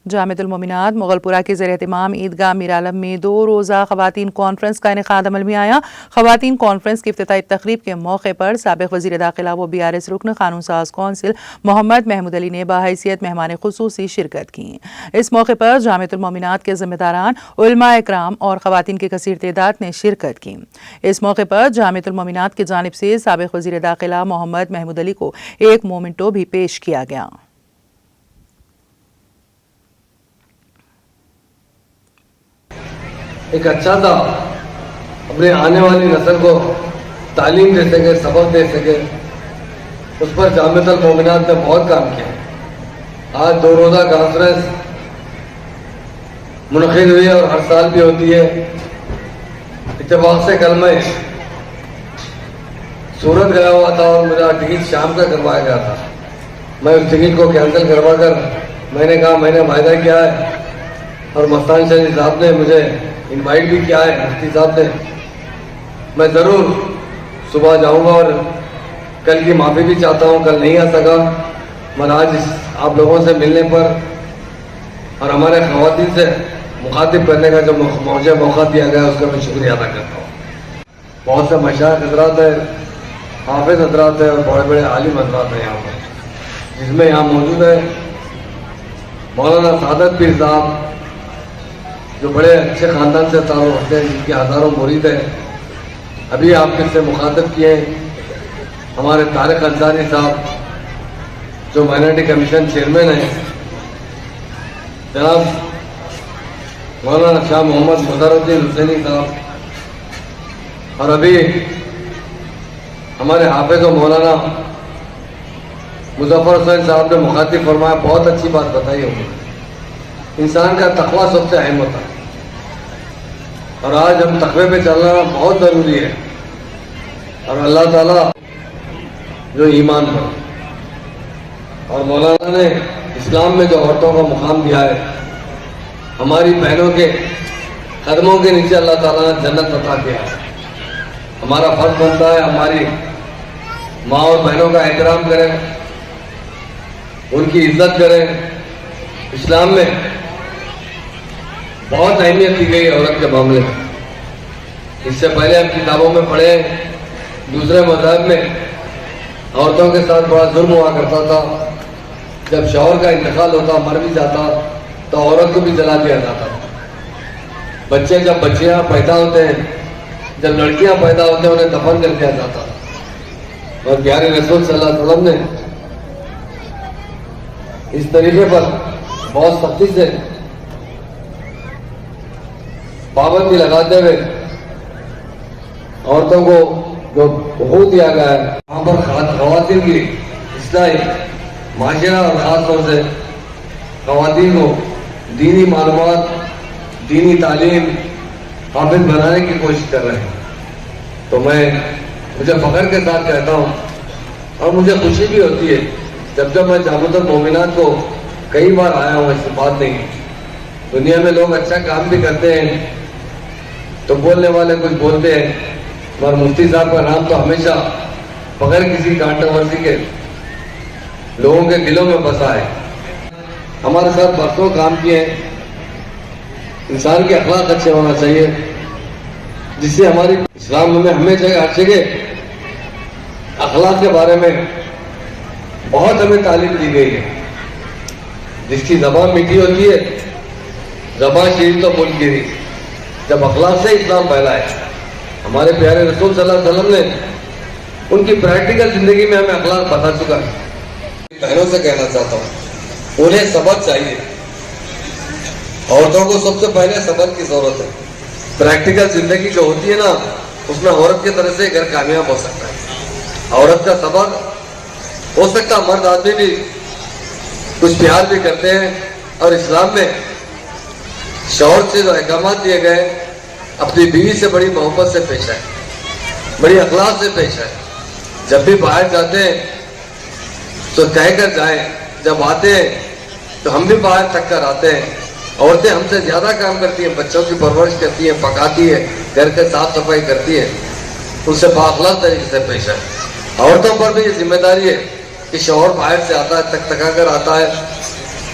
جامعۃ المومنات مغلپورہ کے زیر اہتمام عیدگاہ میرعالم میں 2 روزہ خواتین کانفرنس کا انعقاد عمل میں آیا۔ خواتین کانفرنس کی افتتاحی تقریب کے موقع پر سابق وزیر داخلہ و BRS رکن قانون ساز کونسل محمد محمود علی نے بحیثیت مہمان خصوصی شرکت کی۔ اس موقع پر جامعۃ المومنات کے ذمہ داران، علماء اکرام اور خواتین کی کثیر تعداد نے شرکت کی۔ اس موقع پر جامعۃ المومنات کی جانب سے سابق وزیر داخلہ محمد محمود علی کو ایک مومنٹو بھی پیش کیا گیا۔ ایک اچھا تھا اپنے آنے والی نسل کو تعلیم دے سکے، سبق دے سکے، اس پر جامعۃ المومنات نے بہت کام کیا۔ آج 2 روزہ کانفرنس منعقد ہوئی اور ہر سال بھی ہوتی ہے۔ اتفاق سے کل میں سورت گیا ہوا تھا اور میرا ٹکٹ شام کا کروایا گیا تھا۔ میں اس ٹکٹ کو کینسل کروا کر میں نے کہا میں نے وعدہ کیا ہے، اور مستان شریف صاحب نے مجھے انوائٹ بھی کیا ہے، مفتی صاحب نے، میں ضرور صبح جاؤں گا اور کل کی معافی بھی چاہتا ہوں، کل نہیں آ سکا، مگر آج آپ لوگوں سے ملنے پر اور ہمارے خواتین سے مخاطب کرنے کا جو مجھے موقع دیا گیا اس کا میں شکریہ ادا کرتا ہوں۔ بہت سے مشائخ حضرات ہیں، حافظ حضرات ہیں اور بڑے بڑے عالم حضرات ہیں یہاں پر، جس میں یہاں موجود ہے مولانا سعادت پیر صاحب، جو بڑے اچھے خاندان سے تعلق رکھتے ہیں، جن کے ہزاروں مرید ہیں۔ ابھی آپ کس سے مخاطب کیے ہمارے طارق انصاری صاحب، جو مائنرٹی کمیشن چیئرمین ہیں، جناب مولانا شاہ محمد مظہر الدین حسینی صاحب، اور ابھی ہمارے حافظ و مولانا مظفر حسین صاحب نے مخاطب فرمایا، بہت اچھی بات بتائی ہوگی۔ انسان کا تقویٰ سب سے اہم ہوتا ہے، اور آج ہم تقوی پہ چلنا بہت ضروری ہے، اور اللہ تعالیٰ جو ایمان پر، اور مولانا نے اسلام میں جو عورتوں کا مقام دیا ہے، ہماری بہنوں کے قدموں کے نیچے اللہ تعالیٰ نے جنت عطا کیا ہے۔ ہمارا فرض بنتا ہے ہماری ماں اور بہنوں کا احترام کریں، ان کی عزت کریں۔ اسلام میں بہت اہمیت دی گئی عورت کے معاملے میں۔ اس سے پہلے ہم کتابوں میں پڑھے، دوسرے مذاہب میں عورتوں کے ساتھ بڑا ظلم ہوا کرتا تھا۔ جب شوہر کا انتقال ہوتا، مر بھی جاتا، تو عورت کو بھی جلا دیا جاتا۔ بچے جب بچیاں پیدا ہوتے ہیں، جب لڑکیاں پیدا ہوتے ہیں، انہیں دفن کر دیا جاتا۔ اور پیارے رسول صلی اللہ علیہ وسلم نے اس طریقے پر بہت سختی سے پابندی لگاتے ہوئے عورتوں کو جو حقوق دیا گیا ہے، وہاں پر خواتین کی اصلاحی معاشرہ اور خاص طور سے خواتین کو دینی معلومات، دینی تعلیم قابل بنانے کی کوشش کر رہے ہیں۔ تو مجھے فخر کے ساتھ کہتا ہوں، اور مجھے خوشی بھی ہوتی ہے جب میں جامعۃ المومنات کو کئی بار آیا ہوں، ایسی بات نہیں۔ دنیا میں لوگ اچھا کام بھی کرتے ہیں تو بولنے والے کچھ بولتے ہیں، مگر مفتی صاحب کا نام تو ہمیشہ بغیر کسی کانٹروورسی کے لوگوں کے دلوں میں بسا ہے۔ ہمارے ساتھ برسوں کام کیے ہیں۔ انسان کے اخلاق اچھے ہونا چاہیے، جس سے ہماری اسلام میں ہر جگہ اخلاق کے بارے میں بہت ہمیں تعلیم دی گئی ہے۔ جس کی زبان میٹھی ہوتی ہے، زبان شیریں تو ملک گیری۔ جب اخلاق سے اسلام پھیلا ہے، ہمارے پیارے رسول صلی اللہ علیہ وسلم نے ان کی پریکٹیکل زندگی میں ہمیں اخلاق بتا چکا ہے۔ بہنوں سے کہنا چاہتا ہوں، انہیں صبر چاہیے۔ عورتوں کو سب سے پہلے صبر کی ضرورت ہے۔ پریکٹیکل زندگی جو ہوتی ہے نا، اس میں عورت کی طرف سے گھر کامیاب ہو سکتا ہے۔ عورت کا صبر ہو سکتا، مرد آدمی بھی کچھ پیار بھی کرتے ہیں، اور اسلام میں شوہر سے جو احکامات دیے گئے، اپنی بیوی سے بڑی محبت سے پیش آئے، بڑی اخلاق سے پیش آئے۔ جب بھی باہر جاتے ہیں تو کہہ کر جائیں، جب آتے ہیں تو ہم بھی باہر تک کر آتے ہیں۔ عورتیں ہم سے زیادہ کام کرتی ہیں، بچوں کی پرورش کرتی ہیں، پکاتی ہے، گھر کے صاف صفائی کرتی ہے، ان سے بااخلاق طریقے سے پیش آئے۔ عورتوں پر بھی یہ ذمہ داری ہے کہ شوہر باہر سے آتا ہے، تک تکا کر آتا ہے،